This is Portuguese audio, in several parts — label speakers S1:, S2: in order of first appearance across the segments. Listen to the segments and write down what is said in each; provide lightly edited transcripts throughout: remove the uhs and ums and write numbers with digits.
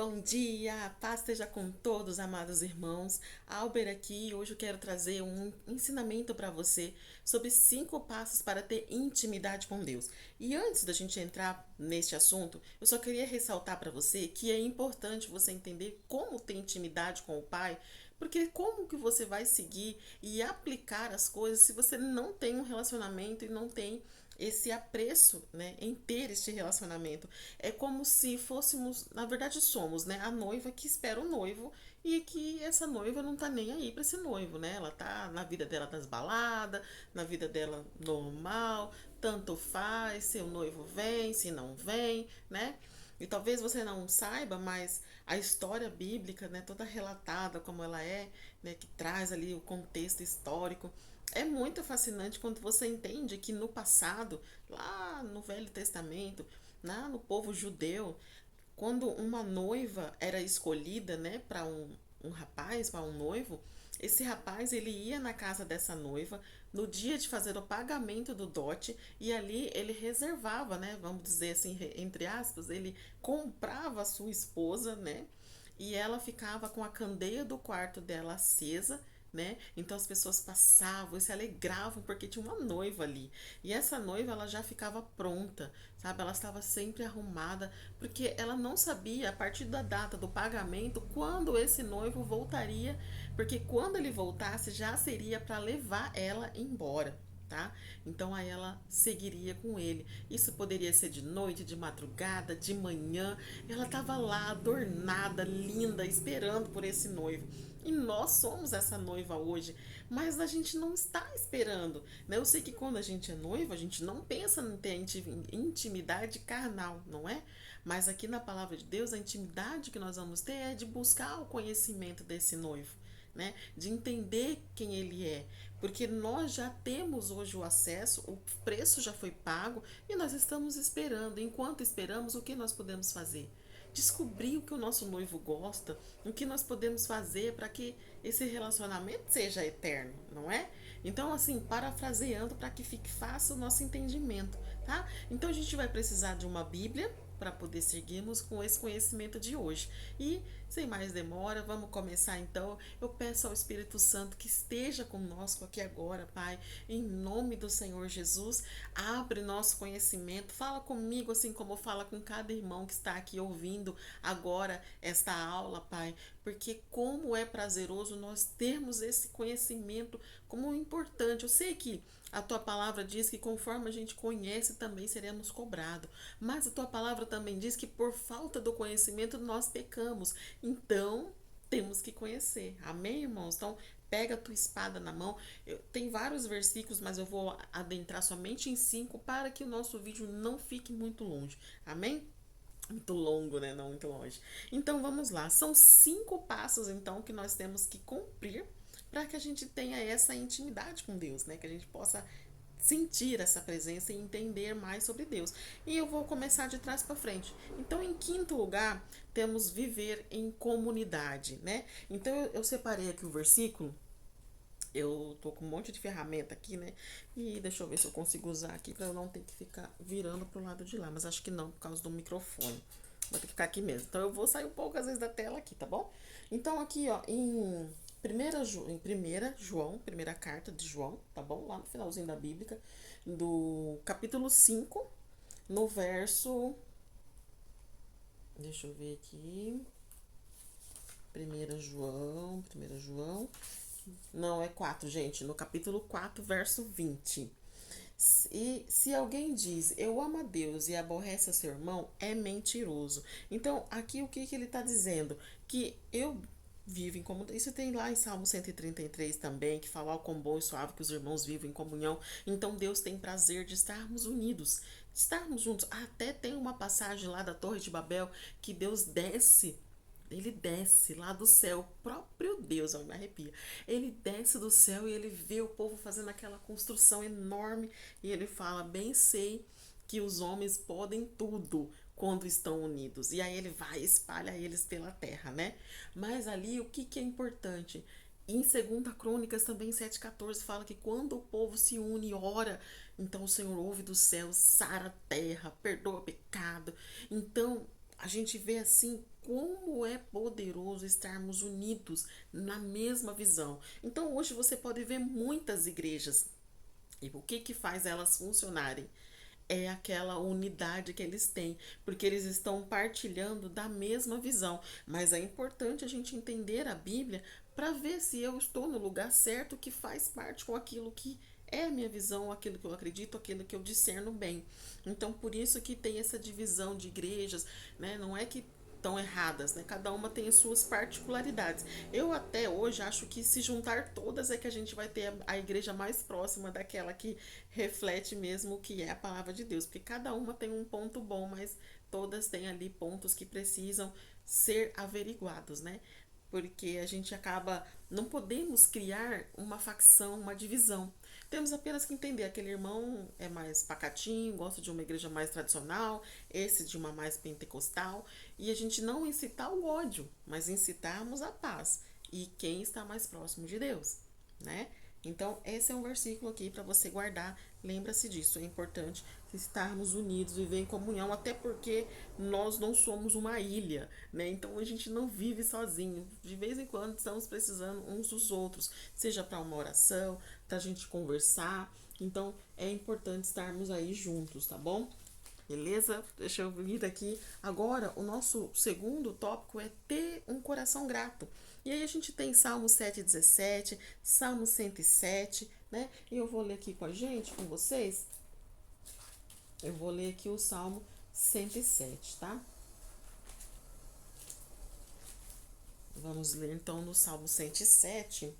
S1: Bom dia, a paz esteja com todos, amados irmãos. Albert aqui, hoje eu quero trazer um ensinamento para você sobre 5 passos para ter intimidade com Deus. E antes da gente entrar neste assunto, eu só queria ressaltar para você que é importante você entender como ter intimidade com o Pai, porque como que você vai seguir e aplicar as coisas se você não tem um relacionamento e não tem esse apreço, né, em ter este relacionamento. É como se fôssemos, na verdade somos, né, a noiva que espera o noivo e que essa noiva não tá nem aí para esse noivo, né? Ela tá na vida dela das baladas, na vida dela normal, tanto faz se o noivo vem, se não vem, né? E talvez você não saiba, mas a história bíblica, né, toda relatada como ela é, né, que traz ali o contexto histórico, é muito fascinante quando você entende que no passado, lá no Velho Testamento, lá no povo judeu, quando uma noiva era escolhida, né, para um rapaz, para um noivo, esse rapaz ele ia na casa dessa noiva no dia de fazer o pagamento do dote e ali ele reservava, né, vamos dizer assim, entre aspas, ele comprava a sua esposa, né, e ela ficava com a candeia do quarto dela acesa, né? Então as pessoas passavam e se alegravam porque tinha uma noiva ali. E essa noiva ela já ficava pronta, sabe? Ela estava sempre arrumada, porque ela não sabia a partir da data do pagamento quando esse noivo voltaria, porque quando ele voltasse já seria para levar ela embora. Tá? Então aí ela seguiria com ele. Isso poderia ser de noite, de madrugada, de manhã. Ela estava lá adornada, linda, esperando por esse noivo. E nós somos essa noiva hoje, mas a gente não está esperando, né? Eu sei que quando a gente é noiva, a gente não pensa em ter intimidade carnal, não é? Mas aqui na palavra de Deus, a intimidade que nós vamos ter é de buscar o conhecimento desse noivo, né? De entender quem ele é, porque nós já temos hoje o acesso, o preço já foi pago e nós estamos esperando. Enquanto esperamos, o que nós podemos fazer? Descobrir o que o nosso noivo gosta, o que nós podemos fazer para que esse relacionamento seja eterno, não é? Então, assim, parafraseando para que fique fácil o nosso entendimento, tá? Então, a gente vai precisar de uma Bíblia para poder seguirmos com esse conhecimento de hoje. E, sem mais demora, vamos começar então. Eu peço ao Espírito Santo que esteja conosco aqui agora, Pai, em nome do Senhor Jesus. Abre nosso conhecimento, fala comigo assim como fala com cada irmão que está aqui ouvindo agora esta aula, Pai, porque como é prazeroso nós termos esse conhecimento como importante. Eu sei que a tua palavra diz que conforme a gente conhece, também seremos cobrados. Mas a tua palavra também diz que por falta do conhecimento nós pecamos. Então, temos que conhecer. Amém, irmãos? Então, pega a tua espada na mão. Tem vários versículos, mas eu vou adentrar somente em 5 para que o nosso vídeo não fique muito longe. Amém? Muito longo, né? Não muito longe. Então vamos lá. São 5 passos então que nós temos que cumprir para que a gente tenha essa intimidade com Deus, né? Que a gente possa sentir essa presença e entender mais sobre Deus. E eu vou começar de trás para frente. Então, em quinto lugar, temos viver em comunidade, né? Então, eu separei aqui o versículo. Eu tô com um monte de ferramenta aqui, né? E deixa eu ver se eu consigo usar aqui para eu não ter que ficar virando pro lado de lá. Mas acho que não, por causa do microfone. Vou ter que ficar aqui mesmo. Então eu vou sair um pouco às vezes da tela aqui, tá bom? Então aqui, ó, em primeira João, primeira carta de João, tá bom? Lá no finalzinho da Bíblia, do capítulo 5 no verso. Deixa eu ver aqui. Primeira João. Não, é 4 gente. No capítulo 4 verso 20. E se alguém diz eu amo a Deus e aborrece a seu irmão, é mentiroso. Então, aqui o que, que ele está dizendo? Que eu vivo em comunhão. Isso tem lá em Salmo 133 também, que fala o quão bom e suave que os irmãos vivem em comunhão. Então, Deus tem prazer de estarmos unidos, de estarmos juntos. Até tem uma passagem lá da Torre de Babel que Deus desce, ele desce lá do céu, o próprio Deus, eu me arrepia. Ele desce do céu e ele vê o povo fazendo aquela construção enorme e ele fala: bem sei que os homens podem tudo quando estão unidos. E aí ele vai e espalha eles pela terra, né? Mas ali o que, que é importante? Em 2 Crônicas também 7,14 fala que quando o povo se une e ora, então o Senhor ouve do céu, sara a terra, perdoa o pecado. Então a gente vê assim como é poderoso estarmos unidos na mesma visão. Então hoje você pode ver muitas igrejas e o que faz elas funcionarem? É aquela unidade que eles têm, porque eles estão partilhando da mesma visão. Mas é importante a gente entender a Bíblia para ver se eu estou no lugar certo que faz parte com aquilo que é a minha visão, aquilo que eu acredito, aquilo que eu discerno bem. Então, por isso que tem essa divisão de igrejas, né? Não é que estão erradas, né? Cada uma tem as suas particularidades. Eu até hoje acho que se juntar todas é que a gente vai ter a igreja mais próxima daquela que reflete mesmo o que é a palavra de Deus, porque cada uma tem um ponto bom, mas todas têm ali pontos que precisam ser averiguados, né? Porque a gente acaba, não podemos criar uma facção, uma divisão. Temos apenas que entender, aquele irmão é mais pacatinho, gosta de uma igreja mais tradicional, esse de uma mais pentecostal, e a gente não incitar o ódio, mas incitarmos a paz e quem está mais próximo de Deus, né? Então, esse é um versículo aqui para você guardar. Lembra-se disso, é importante estarmos unidos, viver em comunhão, até porque nós não somos uma ilha, né? Então a gente não vive sozinho. De vez em quando estamos precisando uns dos outros, seja para uma oração, para a gente conversar. Então é importante estarmos aí juntos, tá bom? Beleza? Deixa eu vir aqui. Agora, o nosso segundo tópico é ter um coração grato. E aí a gente tem Salmo 117, Salmo 107, né? E eu vou ler aqui com a gente, com vocês. Eu vou ler aqui o Salmo 107, tá? Vamos ler então no Salmo 107,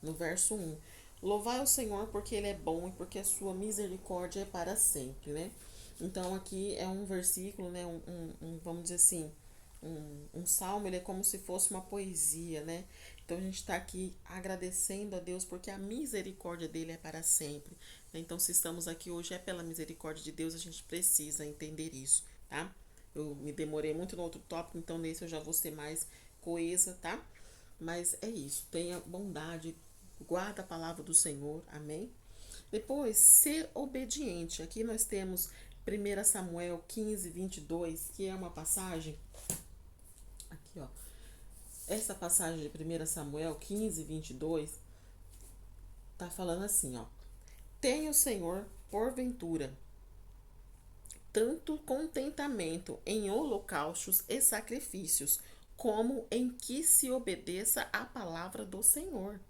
S1: no verso 1. Louvai o Senhor porque Ele é bom e porque a sua misericórdia é para sempre, né? Então aqui é um versículo, né? Vamos dizer assim, um salmo, ele é como se fosse uma poesia, né? Então a gente está aqui agradecendo a Deus porque a misericórdia dele é para sempre. Então, se estamos aqui hoje é pela misericórdia de Deus, a gente precisa entender isso, tá? Eu me demorei muito no outro tópico, então nesse eu já vou ser mais coesa, tá? Mas é isso, tenha bondade, guarda a palavra do Senhor, amém? Depois, ser obediente. Aqui nós temos 1 Samuel 15, 22, que é uma passagem. Aqui, ó. Essa passagem de 1 Samuel 15, 22 tá falando assim, ó. Tenha o Senhor, porventura, tanto contentamento em holocaustos e sacrifícios, como em que se obedeça a palavra do Senhor.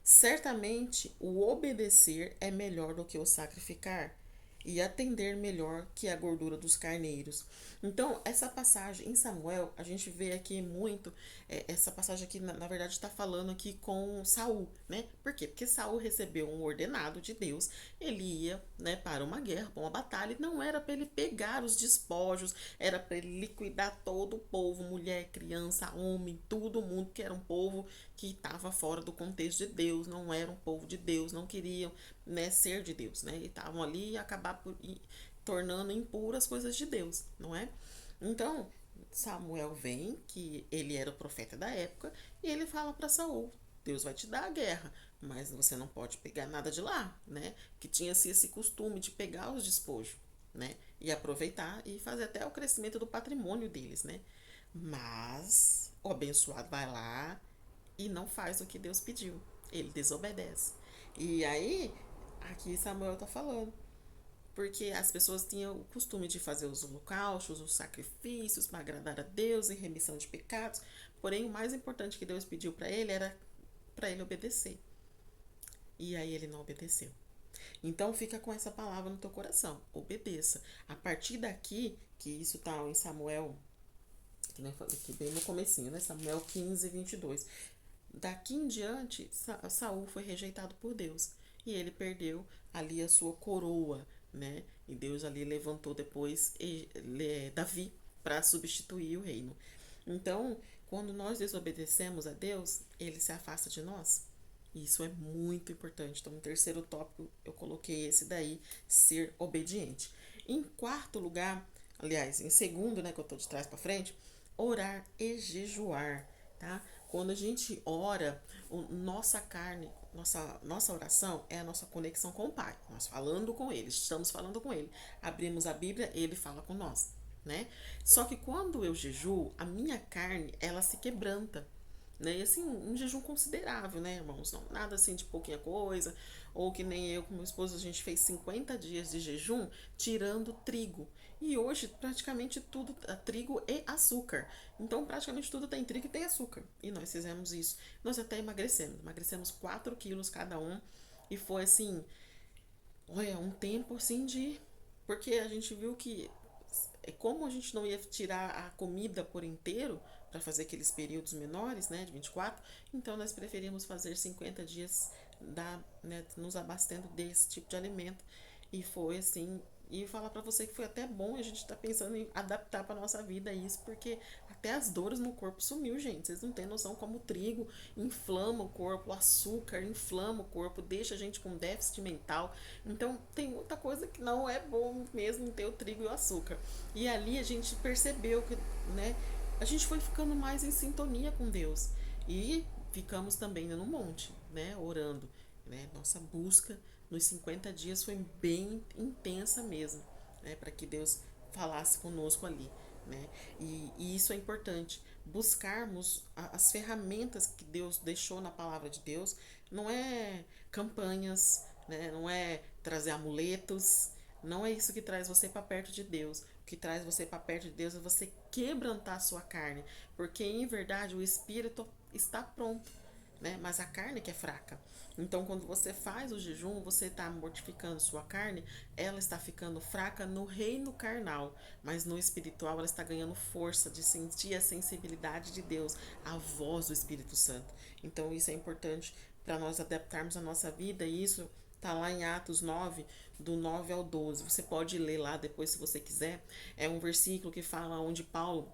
S1: Certamente o obedecer é melhor do que o sacrificar, e atender melhor que a gordura dos carneiros. Então, essa passagem em Samuel, a gente vê aqui muito, essa passagem aqui, na verdade, está falando aqui com Saul, né? Por quê? Porque Saul recebeu um ordenado de Deus, ele ia, né, para uma guerra, para uma batalha, e não era para ele pegar os despojos, era para ele liquidar todo o povo, mulher, criança, homem, todo mundo, que era um povo que estava fora do contexto de Deus, não era um povo de Deus, não queriam, né, ser de Deus, né? E estavam ali e acabar tornando impuras as coisas de Deus, não é? Então, Samuel vem, que ele era o profeta da época, e ele fala para Saul: Deus vai te dar a guerra, mas você não pode pegar nada de lá, né? Que tinha-se esse costume de pegar os despojos, né? E aproveitar e fazer até o crescimento do patrimônio deles, né? Mas o abençoado vai lá e não faz o que Deus pediu. Ele desobedece. E aí, aqui Samuel tá falando. Porque as pessoas tinham o costume de fazer os holocaustos, os sacrifícios para agradar a Deus e remissão de pecados. Porém, o mais importante que Deus pediu para ele era para ele obedecer. E aí ele não obedeceu. Então fica com essa palavra no teu coração. Obedeça. A partir daqui, que isso tá em Samuel, que bem no comecinho, né? Samuel 15, 22. Daqui em diante, Saul foi rejeitado por Deus. E ele perdeu ali a sua coroa, né? E Deus ali levantou depois Davi para substituir o reino. Então, quando nós desobedecemos a Deus, ele se afasta de nós. Isso é muito importante. Então, no terceiro tópico, eu coloquei esse daí, ser obediente. Em quarto lugar, aliás, em segundo, né, que eu tô de trás para frente, orar e jejuar, tá? Quando a gente ora, nossa carne, nossa oração é a nossa conexão com o Pai. Nós falando com Ele, estamos falando com Ele. Abrimos a Bíblia, Ele fala com nós. né? Só que quando eu jejuo, a minha carne, ela se quebranta, né? E assim, um jejum considerável, né, irmãos? Não, nada assim de pouquinha coisa, ou que nem eu com meu esposo, a gente fez 50 dias de jejum tirando trigo. E hoje praticamente tudo trigo e açúcar. Então praticamente tudo tem trigo e tem açúcar. E nós fizemos isso. Nós até emagrecemos 4 quilos cada um. E foi assim, olha, um tempo assim de. Porque a gente viu que como a gente não ia tirar a comida por inteiro para fazer aqueles períodos menores, né, de 24, então nós preferimos fazer 50 dias né, nos abastecendo desse tipo de alimento. E foi assim, e falar para você que foi até bom, a gente tá pensando em adaptar para nossa vida isso, porque até as dores no corpo sumiu, gente. Vocês não têm noção como o trigo inflama o corpo, o açúcar inflama o corpo, deixa a gente com déficit mental. Então tem muita coisa que não é bom mesmo ter o trigo e o açúcar. E ali a gente percebeu que, né, a gente foi ficando mais em sintonia com Deus. E ficamos também no monte, né, orando, né? Nossa busca nos 50 dias foi bem intensa mesmo, né, para que Deus falasse conosco ali, né? E isso é importante, buscarmos as ferramentas que Deus deixou na palavra de Deus, não é campanhas, né? Não é trazer amuletos, não é isso que traz você para perto de Deus. O que traz você para perto de Deus é você quebrantar a sua carne, porque em verdade o espírito está pronto, né? Mas a carne que é fraca. Então, quando você faz o jejum, você está mortificando sua carne, ela está ficando fraca no reino carnal, mas no espiritual ela está ganhando força de sentir a sensibilidade de Deus, a voz do Espírito Santo. Então, isso é importante para nós adaptarmos a nossa vida, e isso tá lá em Atos 9, do 9 ao 12. Você pode ler lá depois se você quiser. É um versículo que fala onde Paulo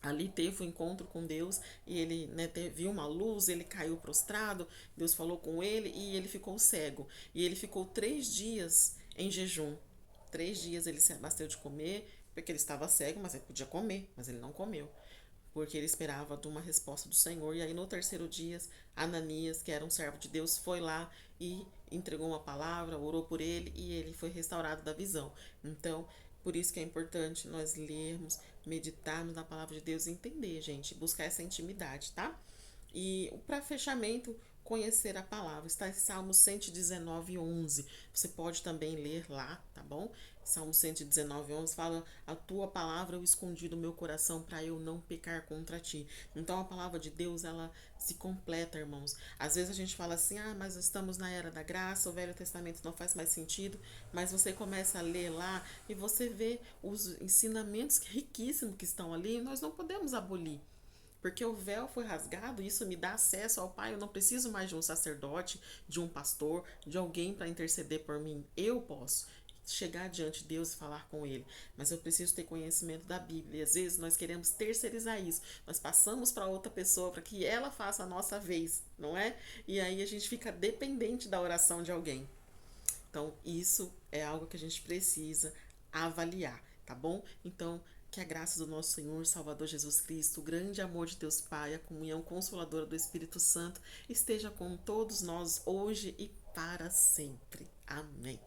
S1: ali teve um encontro com Deus e ele, né, viu uma luz, ele caiu prostrado, Deus falou com ele e ele ficou cego. E ele ficou 3 dias em jejum. 3 dias ele se abasteceu de comer, porque ele estava cego, mas ele podia comer, mas ele não comeu. Porque ele esperava de uma resposta do Senhor. E aí no terceiro dia, Ananias, que era um servo de Deus, foi lá e entregou uma palavra, orou por ele e ele foi restaurado da visão. Então, por isso que é importante nós lermos, meditarmos na palavra de Deus e entender, gente, buscar essa intimidade, tá? E para fechamento, conhecer a palavra. Está em Salmo 119, 11. Você pode também ler lá, tá bom? Salmo 119, 11 fala: a tua palavra eu escondi no meu coração para eu não pecar contra ti. Então a palavra de Deus, ela se completa, irmãos. Às vezes a gente fala assim: ah, mas estamos na era da graça, o Velho Testamento não faz mais sentido. Mas você começa a ler lá e você vê os ensinamentos riquíssimos que estão ali, e nós não podemos abolir. Porque o véu foi rasgado, isso me dá acesso ao Pai. Eu não preciso mais de um sacerdote, de um pastor, de alguém para interceder por mim. Eu posso chegar diante de Deus e falar com Ele. Mas eu preciso ter conhecimento da Bíblia. E às vezes nós queremos terceirizar isso. Nós passamos para outra pessoa para que ela faça a nossa vez, não é? E aí a gente fica dependente da oração de alguém. Então, isso é algo que a gente precisa avaliar, tá bom? Então, que a graça do nosso Senhor, Salvador Jesus Cristo, o grande amor de Deus Pai, a comunhão consoladora do Espírito Santo esteja com todos nós hoje e para sempre. Amém.